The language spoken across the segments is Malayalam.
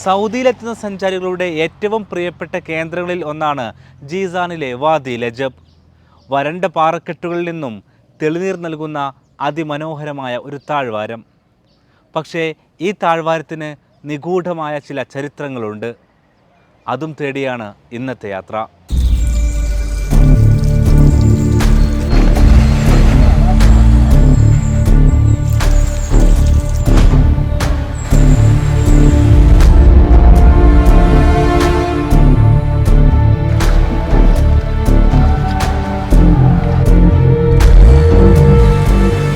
സൗദിയിലെത്തുന്ന സഞ്ചാരികളുടെ ഏറ്റവും പ്രിയപ്പെട്ട കേന്ദ്രങ്ങളിൽ ഒന്നാണ് ജീസാനിലെ വാദി ലജബ്. വരണ്ട പാറക്കെട്ടുകളിൽ നിന്നും തെളിനീർ നൽകുന്ന അതിമനോഹരമായ ഒരു താഴ്വാരം. പക്ഷേ ഈ താഴ്വാരത്തിന് നിഗൂഢമായ ചില ചരിത്രങ്ങളുണ്ട്. അതും തേടിയാണ് ഇന്നത്തെ യാത്ര.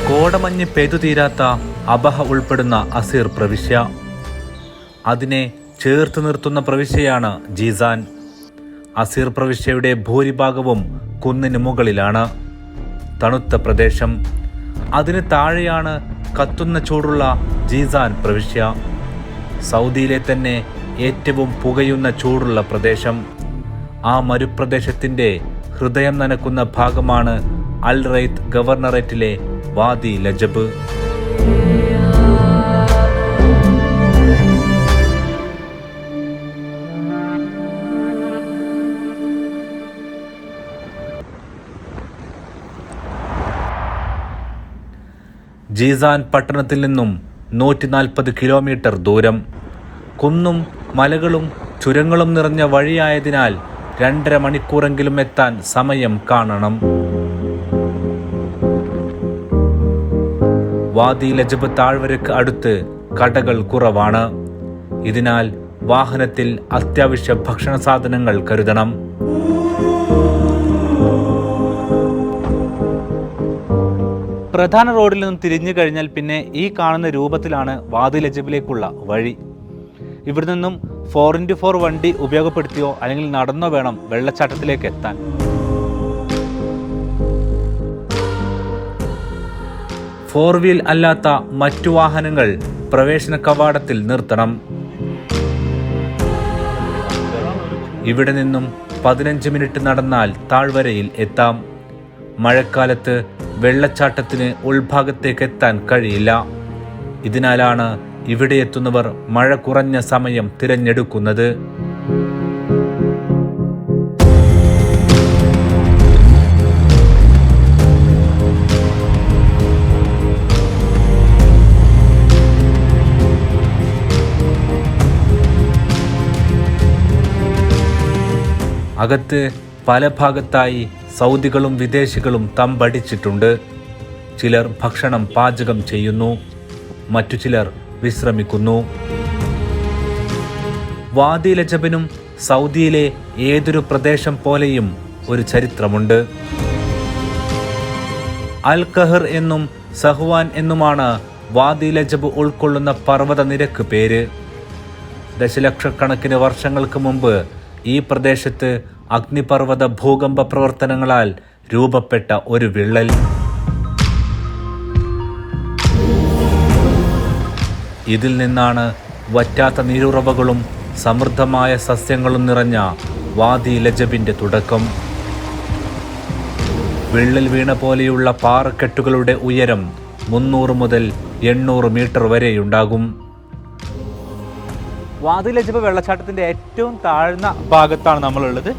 കോടമഞ്ഞ് പെയ്തുതീരാത്ത അബഹ ഉൾപ്പെടുന്ന അസീർ പ്രവിശ്യ. അതിനെ ചേർത്ത് നിർത്തുന്ന പ്രവിശ്യയാണ് ജീസാൻ. അസീർ പ്രവിശ്യയുടെ ഭൂരിഭാഗവും കുന്നിന് മുകളിലാണ്. തണുത്ത പ്രദേശം. അതിന് താഴെയാണ് കത്തുന്ന ചൂടുള്ള ജീസാൻ പ്രവിശ്യ. സൗദിയിലെ തന്നെ ഏറ്റവും പുകയുന്ന ചൂടുള്ള പ്രദേശം. ആ മരുപ്രദേശത്തിൻ്റെ ഹൃദയം നനക്കുന്ന ഭാഗമാണ് അൽ റൈത്ത് ഗവർണറേറ്റിലെ വാദി ലജബ്. ജീസാൻ പട്ടണത്തിൽ നിന്നും 140 കിലോമീറ്റർ ദൂരം. കുന്നും മലകളും ചുരങ്ങളും നിറഞ്ഞ വഴിയായതിനാൽ 2.5 മണിക്കൂറെങ്കിലും എത്താൻ സമയം കാണണം. വാദി ലജബ് താഴ്വരയ്ക്ക് അടുത്ത് കടകൾ കുറവാണ്. ഇതിനാൽ വാഹനത്തിൽ അത്യാവശ്യ ഭക്ഷണ സാധനങ്ങൾ കരുതണം. പ്രധാന റോഡിൽ നിന്നും തിരിഞ്ഞു കഴിഞ്ഞാൽ പിന്നെ ഈ കാണുന്ന രൂപത്തിലാണ് വാദി ലജബിലേക്കുള്ള വഴി. ഇവിടെ നിന്നും 4x4 വണ്ടി ഉപയോഗപ്പെടുത്തിയോ അല്ലെങ്കിൽ നടന്നോ വേണം വെള്ളച്ചാട്ടത്തിലേക്ക് എത്താൻ. ഫോർ വീൽ അല്ലാത്ത മറ്റു വാഹനങ്ങൾ പ്രവേശന കവാടത്തിൽ നിർത്തണം. ഇവിടെ നിന്നും 15 മിനിറ്റ് നടന്നാൽ താഴ്വരയിൽ എത്താം. മഴക്കാലത്ത് വെള്ളച്ചാട്ടത്തിന് ഉൾഭാഗത്തേക്ക് എത്താൻ കഴിയില്ല. ഇതിനാലാണ് ഇവിടെ എത്തുന്നവർ മഴ കുറഞ്ഞ സമയം തിരഞ്ഞെടുക്കുന്നത്. അകത്ത് പല ഭാഗത്തായി സൗദികളും വിദേശികളും തമ്പടിച്ചിട്ടുണ്ട്. ചിലർ ഭക്ഷണം പാചകം ചെയ്യുന്നു, മറ്റു ചിലർ വിശ്രമിക്കുന്നു. വാദി ലജബിനും സൗദിയിലെ ഏതൊരു പ്രദേശം പോലെയും ഒരു ചരിത്രമുണ്ട്. അൽ ഖഹർ എന്നും സഹ്വാൻ എന്നുമാണ് വാദി ലജബ് ഉൾക്കൊള്ളുന്ന പർവ്വത നിരക്ക് പേര്. ദശലക്ഷക്കണക്കിന് വർഷങ്ങൾക്ക് മുമ്പ് ഈ പ്രദേശത്ത് അഗ്നിപർവ്വത ഭൂകമ്പ പ്രവർത്തനങ്ങളാൽ രൂപപ്പെട്ട ഒരു വിള്ളൽ. ഇതിൽ നിന്നാണ് വറ്റാത്ത നീരുറവകളും സമൃദ്ധമായ സസ്യങ്ങളും നിറഞ്ഞ വാദി ലജബിന്റെ തുടക്കം. വിള്ളൽ വീണ പോലെയുള്ള പാറക്കെട്ടുകളുടെ ഉയരം 300 മുതൽ 800 മീറ്റർ വരെയുണ്ടാകും. വാദി ലജബ് വെള്ളച്ചാട്ടത്തിൻ്റെ ഏറ്റവും താഴ്ന്ന ഭാഗത്താണ് നമ്മളുള്ളത്.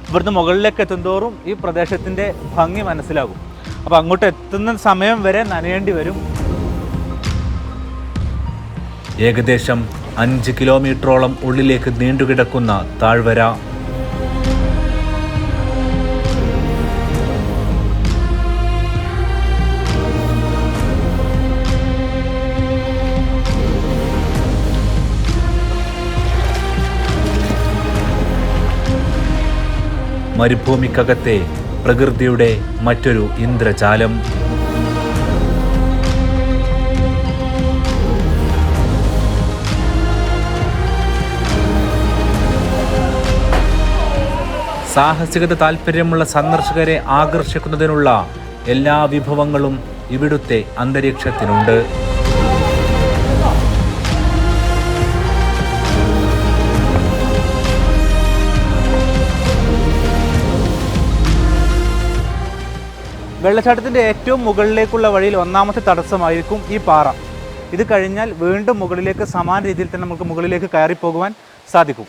ഇവിടുന്ന് മുകളിലേക്ക് എത്തുന്തോറും ഈ പ്രദേശത്തിൻ്റെ ഭംഗി മനസ്സിലാകും. അപ്പോൾ അങ്ങോട്ട് എത്തുന്ന സമയം വരെ നനയേണ്ടി വരും. ഏകദേശം 5 കിലോമീറ്ററോളം ഉള്ളിലേക്ക് നീണ്ടുകിടക്കുന്ന താഴ്വര. മരുഭൂമിക്കകത്തെ പ്രകൃതിയുടെ മറ്റൊരു ഇന്ദ്രജാലം. സാഹസികത താല്പര്യമുള്ള സന്ദർശകരെ ആകർഷിക്കുന്നതിനുള്ള എല്ലാ വിഭവങ്ങളും ഇവിടുത്തെ അന്തരീക്ഷത്തിനുണ്ട്. വെള്ളച്ചാട്ടത്തിൻ്റെ ഏറ്റവും മുകളിലേക്കുള്ള വഴിയിൽ ഒന്നാമത്തെ തടസ്സമായിരിക്കും ഈ പാറ. ഇത് കഴിഞ്ഞാൽ വീണ്ടും മുകളിലേക്ക് സമാന രീതിയിൽ തന്നെ നമുക്ക് മുകളിലേക്ക് കയറിപ്പോകുവാൻ സാധിക്കും.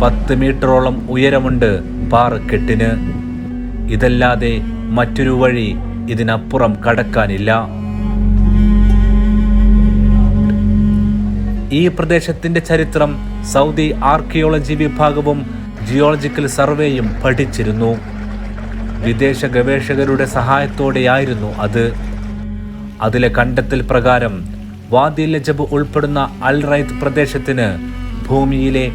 10 മീറ്ററോളം ഉയരമുണ്ട് പാറക്കെട്ടിന്. ഇതല്ലാതെ മറ്റൊരു വഴി ഇതിനപ്പുറം കടക്കാനില്ല. ഈ പ്രദേശത്തിന്റെ ചരിത്രം സൗദി ആർക്കിയോളജി വിഭാഗവും ജിയോളജിക്കൽ സർവേയും പഠിച്ചിരുന്നു. വിദേശ ഗവേഷകരുടെ സഹായത്തോടെയായിരുന്നു അത്. അതിലെ കണ്ടെത്തൽ പ്രകാരം വാദി ലജബ് ഉൾപ്പെടുന്ന അൽ റൈത്ത് പ്രദേശത്തിന് ഭൂമിയിലെ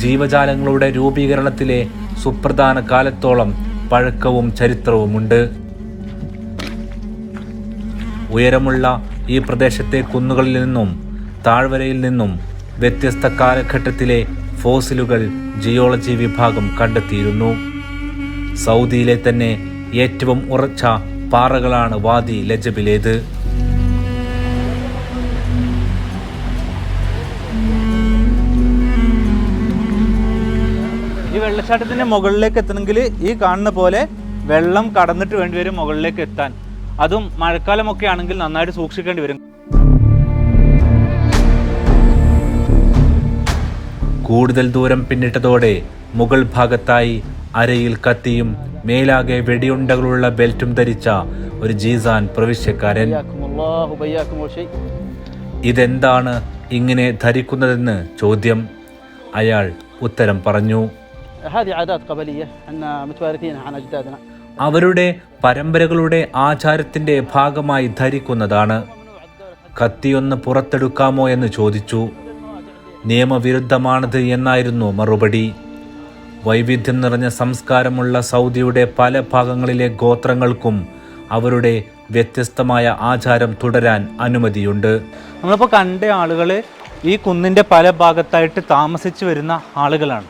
ജീവജാലങ്ങളുടെ രൂപീകരണത്തിലെ സുപ്രധാന കാലത്തോളം പഴക്കവും ചരിത്രവുമുണ്ട്. ഉയരമുള്ള ഈ പ്രദേശത്തെ കുന്നുകളിൽ നിന്നും താഴ്വരയിൽ നിന്നും വ്യത്യസ്ത കാലഘട്ടത്തിലെ ഫോസിലുകൾ ജിയോളജി വിഭാഗം കണ്ടെത്തിയിരുന്നു. സൗദിയിലെ തന്നെ ഏറ്റവും ഉറച്ച പാറകളാണ് വാദി ലജബിലേത്. ഈ വെള്ളച്ചാട്ടത്തിന്റെ മുകളിലേക്ക് എത്തണമെങ്കിൽ ഈ കാണുന്ന പോലെ വെള്ളം കടന്നിട്ട് വേണ്ടിവരും മുകളിലേക്ക് എത്താൻ. അതും മഴക്കാലമൊക്കെ ആണെങ്കിൽ നന്നായിട്ട് സൂക്ഷിക്കേണ്ടി വരും. കൂടുതൽ ദൂരം പിന്നിട്ടതോടെ മുകൾ ഭാഗത്തായി അരയിൽ കത്തിയും മേലാകെ വെടിയുണ്ടകളുള്ള ബെൽറ്റും ധരിച്ച ഒരു ജീസാൻ പ്രവിശ്യക്കാരൻ. ഇതെന്താണ് ഇങ്ങനെ ധരിക്കുന്നതെന്ന് ചോദ്യം. അയാൾ ഉത്തരം പറഞ്ഞു, അവരുടെ പരമ്പരകളുടെ ആചാരത്തിന്റെ ഭാഗമായി ധരിക്കുന്നതാണ്. കത്തിയൊന്ന് പുറത്തെടുക്കാമോ എന്ന് ചോദിച്ചു. നിയമവിരുദ്ധമാണത് എന്നായിരുന്നു മറുപടി. വൈവിധ്യം നിറഞ്ഞ സംസ്കാരമുള്ള സൗദിയുടെ പല ഭാഗങ്ങളിലെ ഗോത്രങ്ങൾക്കും അവരുടെ വ്യത്യസ്തമായ ആചാരം തുടരാൻ അനുമതിയുണ്ട്. നമ്മളിപ്പോൾ കണ്ട ആളുകൾ ഈ കുന്നിൻ്റെ പല ഭാഗത്തായിട്ട് താമസിച്ചു വരുന്ന ആളുകളാണ്.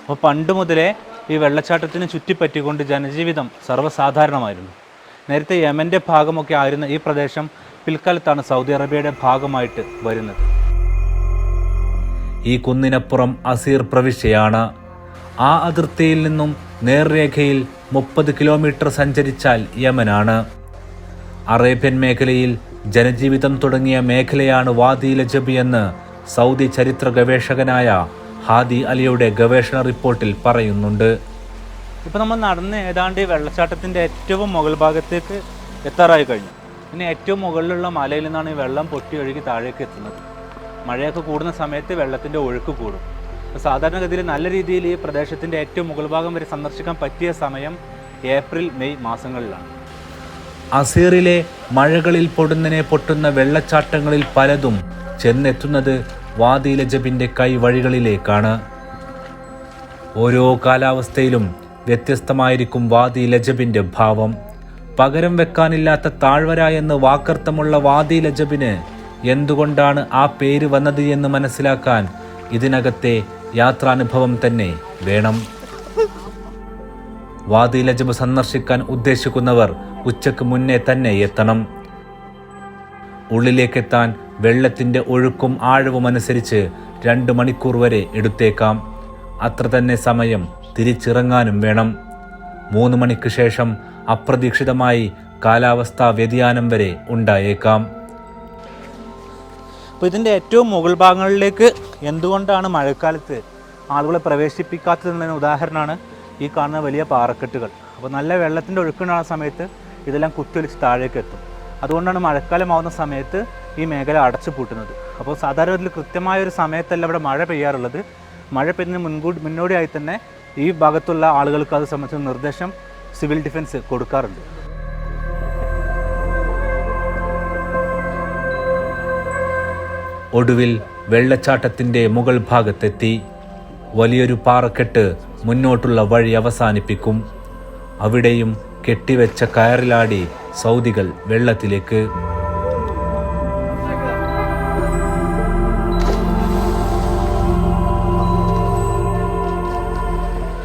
അപ്പോൾ പണ്ട് മുതലേ ഈ വെള്ളച്ചാട്ടത്തിന് ചുറ്റിപ്പറ്റിക്കൊണ്ട് ജനജീവിതം സർവ്വസാധാരണമായിരുന്നു. നേരത്തെ യമൻ്റെ ഭാഗമൊക്കെ ആയിരുന്ന ഈ പ്രദേശം പിൽക്കാലത്താണ് സൗദി അറേബ്യയുടെ ഭാഗമായിട്ട് വരുന്നത്. ഈ കുന്നിനപ്പുറം അസീർ പ്രവിശ്യയാണ്. ആ അതിർത്തിയിൽ നിന്നും നേർരേഖയിൽ 30 കിലോമീറ്റർ സഞ്ചരിച്ചാൽ യമനാണ്. അറേബ്യൻ മേഖലയിൽ ജനജീവിതം തുടങ്ങിയ മേഖലയാണ് വാദി ലജബ് എന്ന് സൗദി ചരിത്ര ഗവേഷകനായ ഹാദി അലിയുടെ ഗവേഷണ റിപ്പോർട്ടിൽ പറയുന്നുണ്ട്. ഇപ്പോൾ നമ്മൾ നടന്ന് ഏതാണ്ട് വെള്ളച്ചാട്ടത്തിൻ്റെ ഏറ്റവും മുകൾ ഭാഗത്തേക്ക് എത്താറായി കഴിഞ്ഞു. ഇനി ഏറ്റവും മുകളിലുള്ള മലയിൽ നിന്നാണ് ഈ വെള്ളം പൊട്ടി ഒഴുകി താഴേക്ക് എത്തുന്നത്. മഴയൊക്കെ കൂടുന്ന സമയത്ത് വെള്ളത്തിൻ്റെ ഒഴുക്ക് കൂടും. സാധാരണഗതിയിൽ നല്ല രീതിയിൽ ഈ പ്രദേശത്തിൻ്റെ ഏറ്റവും മുകൾ ഭാഗം വരെ സന്ദർശിക്കാൻ പറ്റിയ സമയം ഏപ്രിൽ മെയ് മാസങ്ങളിലാണ്. അസീറിലെ മഴകളിൽ പൊട്ടുന്ന വെള്ളച്ചാട്ടങ്ങളിൽ പലതും ചെന്നെത്തുന്നത് വാദി ലജബിൻ്റെ കൈവഴികളിലേക്കാണ്. ഓരോ കാലാവസ്ഥയിലും വ്യത്യസ്തമായിരിക്കും വാദി ലജബിൻ്റെ ഭാവം. പകരം വെക്കാനില്ലാത്ത താഴ്വര എന്ന് വാക്കർത്ഥമുള്ള വാദി ലജബിന് എന്തുകൊണ്ടാണ് ആ പേര് വന്നത് എന്ന് മനസ്സിലാക്കാൻ ഇതിനകത്തെ യാത്രാനുഭവം തന്നെ വേണം. വാദി ലജബ് സന്ദർശിക്കാൻ ഉദ്ദേശിക്കുന്നവർ ഉച്ചയ്ക്ക് മുന്നേ തന്നെ എത്തണം. ഉള്ളിലേക്കെത്താൻ വെള്ളത്തിൻ്റെ ഒഴുക്കും ആഴവും അനുസരിച്ച് 2 മണിക്കൂർ വരെ എടുത്തേക്കാം. അത്ര തന്നെ സമയം തിരിച്ചിറങ്ങാനും വേണം. 3 മണിക്ക് ശേഷം അപ്രതീക്ഷിതമായി കാലാവസ്ഥാ വ്യതിയാനം വരെ ഉണ്ടായേക്കാം. അപ്പോൾ ഇതിൻ്റെ ഏറ്റവും മുകൾ ഭാഗങ്ങളിലേക്ക് എന്തുകൊണ്ടാണ് മഴക്കാലത്ത് ആളുകളെ പ്രവേശിപ്പിക്കാത്തതെന്നതിന് ഉദാഹരണമാണ് ഈ കാണുന്ന വലിയ പാറക്കെട്ടുകൾ. അപ്പോൾ നല്ല വെള്ളത്തിൻ്റെ ഒഴുക്കുണ്ടാകുന്ന സമയത്ത് ഇതെല്ലാം കുത്തിയൊലിച്ച് താഴേക്ക് എത്തും. അതുകൊണ്ടാണ് മഴക്കാലമാവുന്ന സമയത്ത് ഈ മേഖല അടച്ചു പൂട്ടുന്നത്. അപ്പോൾ സാധാരണ കൃത്യമായൊരു സമയത്തല്ല ഇവിടെ മഴ പെയ്യാറുള്ളത്. മഴ പെയ്യുന്നതിന് മുന്നോടിയായി തന്നെ ഈ ഭാഗത്തുള്ള ആളുകൾക്ക് അത് സംബന്ധിച്ച നിർദ്ദേശം സിവിൽ ഡിഫൻസ് കൊടുക്കാറുണ്ട്. ഒടുവിൽ വെള്ളച്ചാട്ടത്തിൻ്റെ മുകൾ ഭാഗത്തെത്തി. വലിയൊരു പാറക്കെട്ട് മുന്നോട്ടുള്ള വഴി അവസാനിപ്പിക്കും. അവിടെയും കെട്ടിവെച്ച കയറിലാടി സൗദികൾ വെള്ളത്തിലേക്ക്.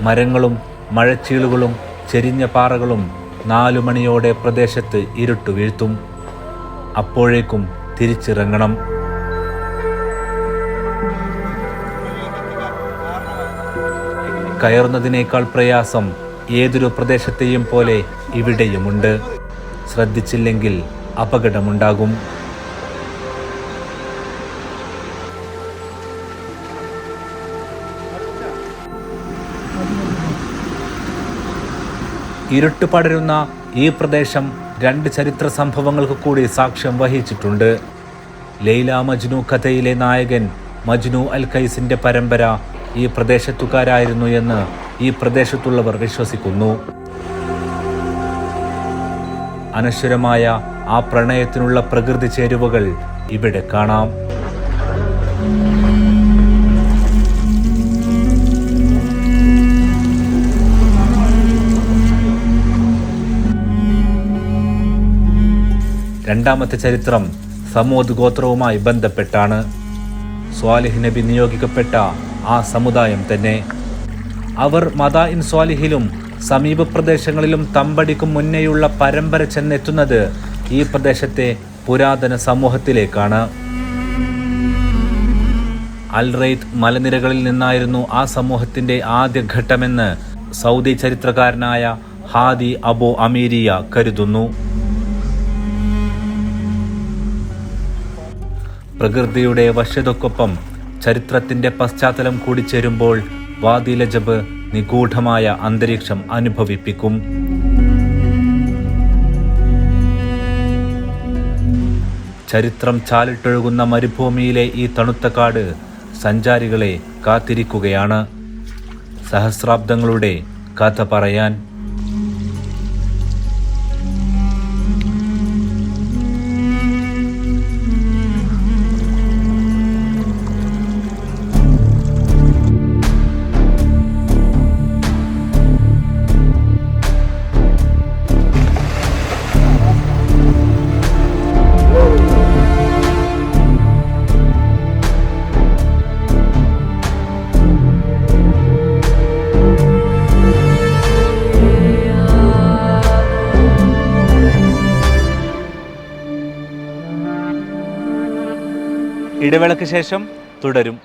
മരങ്ങളും മഴച്ചീളുകളും ചെരിഞ്ഞ പാറകളും 4 മണിയോടെ പ്രദേശത്ത് ഇരുട്ടു വീഴ്ത്തും. അപ്പോഴേക്കും തിരിച്ചിറങ്ങണം. കയറുന്നതിനേക്കാൾ പ്രയാസം ഏതൊരു പ്രദേശത്തെയും പോലെ ഇവിടെയുമുണ്ട്. ശ്രദ്ധിച്ചില്ലെങ്കിൽ അപകടമുണ്ടാകും. ഇരുട്ട് പടരുന്ന ഈ പ്രദേശം 2 ചരിത്ര സംഭവങ്ങൾക്ക് കൂടി സാക്ഷ്യം വഹിച്ചിട്ടുണ്ട്. ലൈല മജ്നു കഥയിലെ നായകൻ മജ്നു അൽ ഖൈസിന്റെ പരമ്പര ഈ പ്രദേശത്തുകാരായിരുന്നു എന്ന് ഈ പ്രദേശത്തുള്ളവർ വിശ്വസിക്കുന്നു. അനശ്വരമായ ആ പ്രണയത്തിനുള്ള പ്രകൃതി ചേരുവകൾ ഇവിടെ കാണാം. രണ്ടാമത്തെ ചരിത്രം സമൂദ് ഗോത്രവുമായി ബന്ധപ്പെട്ടാണ്. സ്വാലിഹ് നബി നിയോഗിക്കപ്പെട്ട ആ സമുദായം തന്നെ. അവർ മദാഇൻ സ്വാലിഹിലും സമീപ പ്രദേശങ്ങളിലും തമ്പടിക്കും മുന്നേയുള്ള പരമ്പര ചെന്നെത്തുന്നത് ഈ പ്രദേശത്തെ പുരാതന സമൂഹത്തിലേക്കാണ്. അൽ റൈത്ത് മലനിരകളിൽ നിന്നായിരുന്നു ആ സമൂഹത്തിന്റെ ആദ്യഘട്ടമെന്ന് സൗദി ചരിത്രകാരനായ ഹാദി അബു അമീരിയ കരുതുന്നു. പ്രകൃതിയുടെ വശ്യതയ്ക്കൊപ്പം ചരിത്രത്തിന്റെ പശ്ചാത്തലം കൂടിച്ചേരുമ്പോൾ വാദി ലജബ് നിഗൂഢമായ അന്തരീക്ഷം അനുഭവിപ്പിക്കും. ചരിത്രം ചാലിട്ടൊഴുകുന്ന മരുഭൂമിയിലെ ഈ തണുത്ത കാട് സഞ്ചാരികളെ കാത്തിരിക്കുകയാണ്, സഹസ്രാബ്ദങ്ങളുടെ കഥ പറയാൻ. ഇടവേളയ്ക്ക് ശേഷം തുടരും.